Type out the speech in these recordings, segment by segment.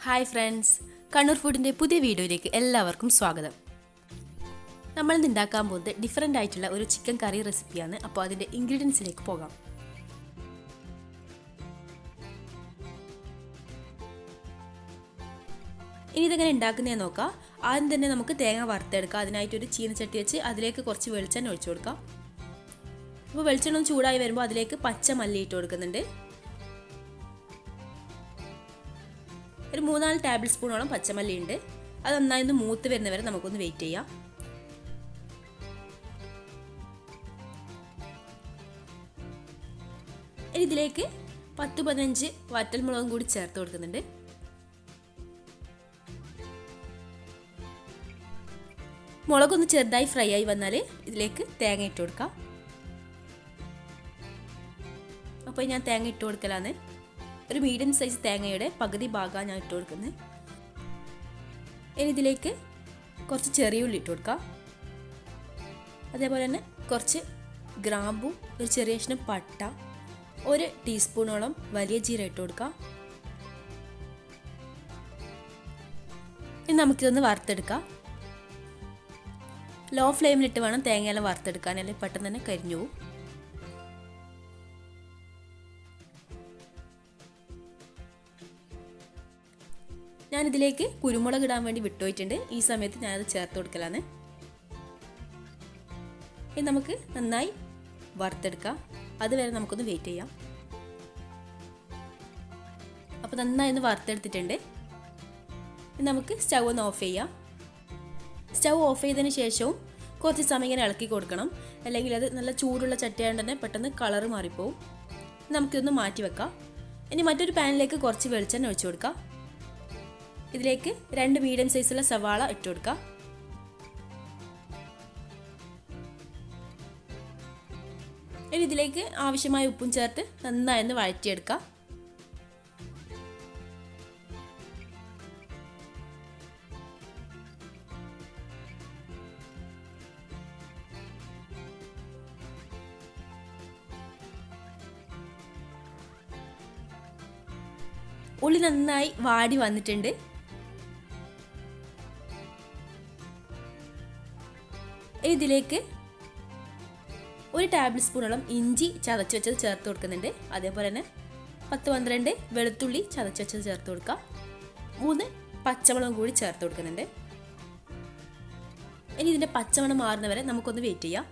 Hi friends, Kannur ഫുഡിൻ്റെ പുതിയ വീഡിയോയിലേക്ക് എല്ലാവർക്കും സ്വാഗതം. നമ്മളിന്ന് ഉണ്ടാക്കാൻ പോകുന്നത് ഡിഫറെൻ്റ് ആയിട്ടുള്ള ഒരു ചിക്കൻ കറി റെസിപ്പിയാണ്. അപ്പോൾ അതിൻ്റെ ഇൻഗ്രീഡിയൻസിലേക്ക് പോകാം. ഇനി ഇതെങ്ങനെ ഉണ്ടാക്കുന്നതെന്ന് നോക്കാം. ആദ്യം തന്നെ നമുക്ക് തേങ്ങ വറുത്തെടുക്കാം. അതിനായിട്ടൊരു ചീനച്ചട്ടി വെച്ച് അതിലേക്ക് കുറച്ച് വെളിച്ചെണ്ണ ഒഴിച്ചു കൊടുക്കാം. അപ്പോൾ വെളിച്ചെണ്ണ ഒന്ന് ചൂടായി വരുമ്പോൾ അതിലേക്ക് പച്ച മല്ലി ഇട്ട് കൊടുക്കുന്നുണ്ട്. ഒരു 3-4 ടേബിൾ സ്പൂണോളം പച്ചമല്ലി ഉണ്ട്. അത് നന്നായി ഒന്ന് മൂത്ത് വരുന്നവരെ നമുക്കൊന്ന് വെയിറ്റ് ചെയ്യാം. ഇനി ഇതിലേക്ക് 10-15 വറ്റൽമുളകും കൂടി ചേർത്ത് കൊടുക്കുന്നുണ്ട്. മുളകൊന്ന് ചെറുതായി ഫ്രൈ ആയി വന്നാൽ ഇതിലേക്ക് തേങ്ങ ഇട്ട് കൊടുക്കാം. അപ്പോൾ ഞാൻ തേങ്ങ ഇട്ട് കൊടുക്കലാണ്. ഒരു മീഡിയം സൈസ് തേങ്ങയുടെ പകുതി ഭാഗമാണ് ഞാൻ ഇട്ട് കൊടുക്കുന്നത്. ഇനി ഇതിലേക്ക് കുറച്ച് ചെറിയ ഉള്ളി ഇട്ട് കൊടുക്കാം. അതേപോലെ തന്നെ കുറച്ച് ഗ്രാമ്പും ഒരു ചെറിയ കഷ്ണം പട്ട, 1 ടീസ്പൂണോളം വലിയ ജീരകം ഇട്ട് കൊടുക്കാം. ഇനി നമുക്കിതൊന്ന് വറുത്തെടുക്കാം. ലോ ഫ്ലെയിമിലിട്ട് വേണം തേങ്ങയെല്ലാം വറുത്തെടുക്കാൻ, അല്ലെങ്കിൽ പെട്ടെന്ന് തന്നെ കരിഞ്ഞു പോകും. ഞാനിതിലേക്ക് കുരുമുളക് ഇടാൻ വേണ്ടി വിട്ടുപോയിട്ടുണ്ട്. ഈ സമയത്ത് ഞാനത് ചേർത്ത് കൊടുക്കലാണ്. ഇനി നമുക്ക് നന്നായി വറുത്തെടുക്കാം. അതുവരെ നമുക്കൊന്ന് വെയിറ്റ് ചെയ്യാം. അപ്പോൾ നന്നായി ഒന്ന് വറുത്തെടുത്തിട്ടുണ്ട്. ഇനി നമുക്ക് സ്റ്റൗ ഒന്ന് ഓഫ് ചെയ്യാം. സ്റ്റൗ ഓഫ് ചെയ്തതിന് ശേഷവും കുറച്ച് സമയം ഇങ്ങനെ ഇളക്കി കൊടുക്കണം, അല്ലെങ്കിൽ അത് നല്ല ചൂടുള്ള ചട്ടിയായതുകൊണ്ട് തന്നെ പെട്ടെന്ന് കളറ് മാറിപ്പോവും. നമുക്കിതൊന്ന് മാറ്റി വെക്കാം. ഇനി മറ്റൊരു പാനിലേക്ക് കുറച്ച് വെളിച്ചെണ്ണ ഒഴിച്ചു കൊടുക്കാം. ഇതിലേക്ക് 2 മീഡിയം സൈസുള്ള സവാള ഇട്ട് കൊടുക്കാം. ഇനി ഇതിലേക്ക് ആവശ്യമായ ഉപ്പും ചേർത്ത് നന്നായി ഒന്ന് വഴറ്റിയെടുക്കാം. ഉള്ളി നന്നായി വാടി വന്നിട്ടുണ്ട്. ഇതിലേക്ക് 1 ടേബിൾ സ്പൂണോളം ഇഞ്ചി ചതച്ച് വെച്ചത് ചേർത്ത് കൊടുക്കുന്നുണ്ട്. അതേപോലെ തന്നെ 10-12 വെളുത്തുള്ളി ചതച്ച് വെച്ചത് ചേർത്ത് കൊടുക്കുക. 3 പച്ചമുളകും കൂടി ചേർത്ത് കൊടുക്കുന്നുണ്ട്. ഇനി ഇതിൻ്റെ പച്ചമണം മാറുന്നവരെ നമുക്കൊന്ന് വെയിറ്റ് ചെയ്യാം.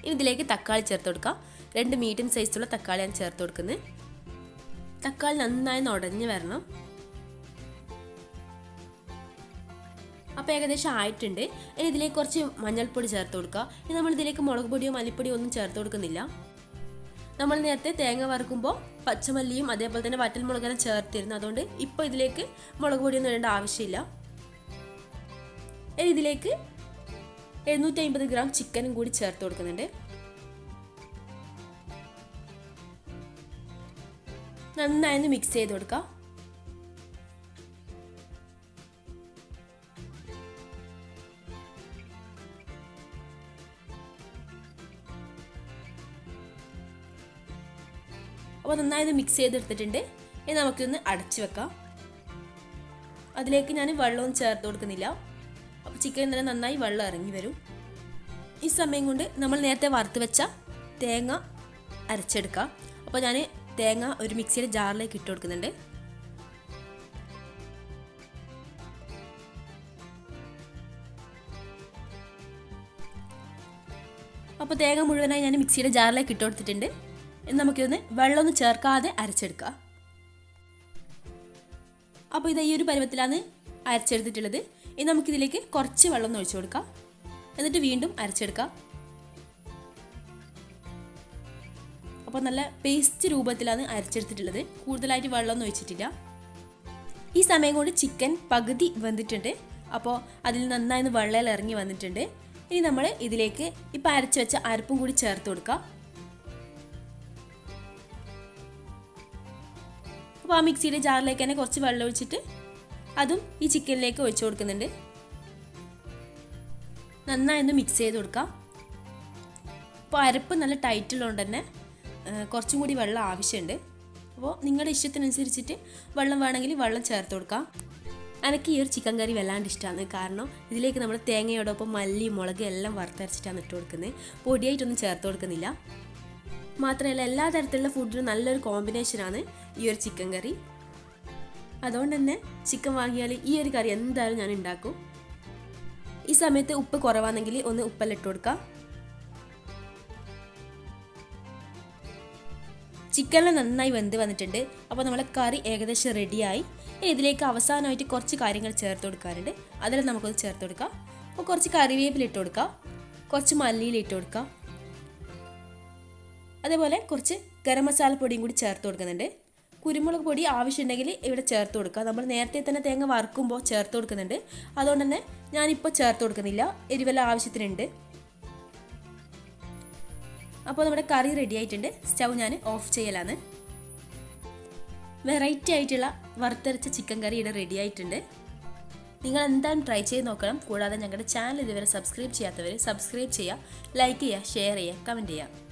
ഇനി ഇതിലേക്ക് തക്കാളി ചേർത്ത് കൊടുക്കാം. 2 മീഡിയം സൈസുള്ള തക്കാളിയാണ് ചേർത്ത് കൊടുക്കുന്നത്. തക്കാളി നന്നായി ഉടഞ്ഞ് വരണം. അപ്പോൾ ഏകദേശം ആയിട്ടുണ്ട്. ഇനി ഇതിലേക്ക് കുറച്ച് മഞ്ഞൾപ്പൊടി ചേർത്ത് കൊടുക്കുക. ഇനി നമ്മൾ ഇതിലേക്ക് മുളക് പൊടിയോ മല്ലിപ്പൊടിയോ ഒന്നും ചേർത്ത് കൊടുക്കുന്നില്ല. നമ്മൾ നേരത്തെ തേങ്ങ വറുക്കുമ്പോൾ പച്ചമല്ലിയും അതേപോലെ തന്നെ വറ്റൽമുളകെല്ലാം ചേർത്തിരുന്നു. അതുകൊണ്ട് ഇപ്പോൾ ഇതിലേക്ക് മുളക് പൊടിയൊന്നും ഇടേണ്ട ആവശ്യമില്ല. ഇനി ഇതിലേക്ക് 750 ഗ്രാം ചിക്കനും കൂടി ചേർത്ത് കൊടുക്കുന്നുണ്ട്. നന്നായി മിക്സ് ചെയ്ത് കൊടുക്കാം. അപ്പോൾ നന്നായി മിക്സ് ചെയ്തെടുത്തിട്ടുണ്ട്. ഇനി നമുക്കൊന്ന് അടച്ചു വെക്കാം. അതിലേക്ക് ഞാൻ വെള്ളമൊന്നും ചേർത്ത് കൊടുക്കുന്നില്ല. അപ്പോൾ ചിക്കൻ തന്നെ നന്നായി വെള്ളം ഇറങ്ങി വരും. ഈ സമയം കൊണ്ട് നമ്മൾ നേരത്തെ വറുത്ത് വെച്ച തേങ്ങ അരച്ചെടുക്കാം. അപ്പോൾ ഞാൻ തേങ്ങ ഒരു മിക്സിയുടെ ജാറിലേക്ക് ഇട്ട് കൊടുക്കുന്നുണ്ട്. അപ്പോൾ തേങ്ങ മുഴുവനായി ഞാൻ മിക്സിയുടെ ജാറിലേക്ക് ഇട്ട് കൊടുത്തിട്ടുണ്ട്. ഇനി നമുക്കിതൊന്ന് വെള്ളമൊന്നും ചേർക്കാതെ അരച്ചെടുക്കാം. അപ്പോൾ ഇത് ഈ ഒരു പരുവത്തിലാണ് അരച്ചെടുത്തിട്ടുള്ളത്. ഇനി നമുക്കിതിലേക്ക് കുറച്ച് വെള്ളം ഒന്ന് ഒഴിച്ചു കൊടുക്കാം. എന്നിട്ട് വീണ്ടും അരച്ചെടുക്കാം. അപ്പോൾ നല്ല പേസ്റ്റ് രൂപത്തിലാണ് അരച്ചെടുത്തിട്ടുള്ളത്. കൂടുതലായിട്ട് വെള്ളമൊന്നും ഒഴിച്ചിട്ടില്ല. ഈ സമയം കൊണ്ട് ചിക്കൻ പകുതി വെന്തിട്ടുണ്ട്. അപ്പോൾ അതിൽ നന്നായി വെള്ളം ഇറങ്ങി വന്നിട്ടുണ്ട്. ഇനി നമ്മൾ ഇതിലേക്ക് ഇപ്പോൾ അരച്ച് വെച്ച അരപ്പും കൂടി ചേർത്ത് കൊടുക്കാം. അപ്പോൾ ആ മിക്സിയുടെ ജാറിലേക്ക് തന്നെ കുറച്ച് വെള്ളം ഒഴിച്ചിട്ട് അതും ഈ ചിക്കനിലേക്ക് ഒഴിച്ചു കൊടുക്കുന്നുണ്ട്. നന്നായി ഒന്ന് മിക്സ് ചെയ്ത് കൊടുക്കാം. അപ്പോൾ അരപ്പ് നല്ല ടൈറ്റുള്ളതുകൊണ്ട് തന്നെ കുറച്ചും കൂടി വെള്ളം ആവശ്യമുണ്ട്. അപ്പോൾ നിങ്ങളുടെ ഇഷ്ടത്തിനനുസരിച്ചിട്ട് വെള്ളം വേണമെങ്കിൽ വെള്ളം ചേർത്ത് കൊടുക്കാം. എനിക്ക് ഈ ഒരു ചിക്കൻ കറി വല്ലാണ്ട് ഇഷ്ടമാണ്. കാരണം ഇതിലേക്ക് നമ്മൾ തേങ്ങയോടൊപ്പം മല്ലി മുളക് എല്ലാം വറുത്തരച്ചിട്ടാണ് ഇട്ട് കൊടുക്കുന്നത്. പൊടിയായിട്ടൊന്നും ചേർത്ത് കൊടുക്കുന്നില്ല. മാത്രമല്ല എല്ലാ തരത്തിലുള്ള ഫുഡിനും നല്ലൊരു കോമ്പിനേഷനാണ് ഈ ഒരു ചിക്കൻ കറി. അതുകൊണ്ട് തന്നെ ചിക്കൻ വാങ്ങിയാൽ ഈ ഒരു കറി എന്തായാലും ഞാൻ ഉണ്ടാക്കും. ഈ സമയത്ത് ഉപ്പ് കുറവാണെങ്കിൽ ഒന്ന് ഉപ്പെല്ലാം ഇട്ട് കൊടുക്കാം. ചിക്കനെല്ലാം നന്നായി വെന്ത് വന്നിട്ടുണ്ട്. അപ്പോൾ നമ്മളെ കറി ഏകദേശം റെഡിയായി. ഇതിലേക്ക് അവസാനമായിട്ട് കുറച്ച് കാര്യങ്ങൾ ചേർത്ത് കൊടുക്കാറുണ്ട്. അതെല്ലാം നമുക്കൊന്ന് ചേർത്ത് കൊടുക്കാം. അപ്പോൾ കുറച്ച് കറിവേപ്പില ഇട്ട് കൊടുക്കാം, കുറച്ച് മല്ലിയില ഇട്ട് കൊടുക്കാം, അതേപോലെ കുറച്ച് ഗരം മസാല പൊടിയും കൂടി ചേർത്ത് കൊടുക്കുന്നുണ്ട്. കുരുമുളക് പൊടി ആവശ്യമുണ്ടെങ്കിൽ ഇവിടെ ചേർത്ത് കൊടുക്കുക. നമ്മൾ നേരത്തെ തന്നെ തേങ്ങ വറുക്കുമ്പോൾ ചേർത്ത് കൊടുക്കുന്നുണ്ട്. അതുകൊണ്ട് തന്നെ ഞാനിപ്പോൾ ചേർത്ത് കൊടുക്കുന്നില്ല, എരിവെല്ലാം ആവശ്യത്തിനുണ്ട്. അപ്പോൾ നമ്മുടെ കറി റെഡി ആയിട്ടുണ്ട്. സ്റ്റൗ ഞാൻ ഓഫ് ചെയ്യലാണ്. വെറൈറ്റി ആയിട്ടുള്ള വറുത്തരച്ച ചിക്കൻ കറി ഇവിടെ റെഡി ആയിട്ടുണ്ട്. നിങ്ങൾ എന്തായാലും ട്രൈ ചെയ്ത് നോക്കണം. കൂടാതെ ഞങ്ങളുടെ ചാനൽ ഇതുവരെ സബ്സ്ക്രൈബ് ചെയ്യാത്തവർ സബ്സ്ക്രൈബ് ചെയ്യുക, ലൈക്ക് ചെയ്യുക, ഷെയർ ചെയ്യുക, കമൻറ്റ് ചെയ്യുക.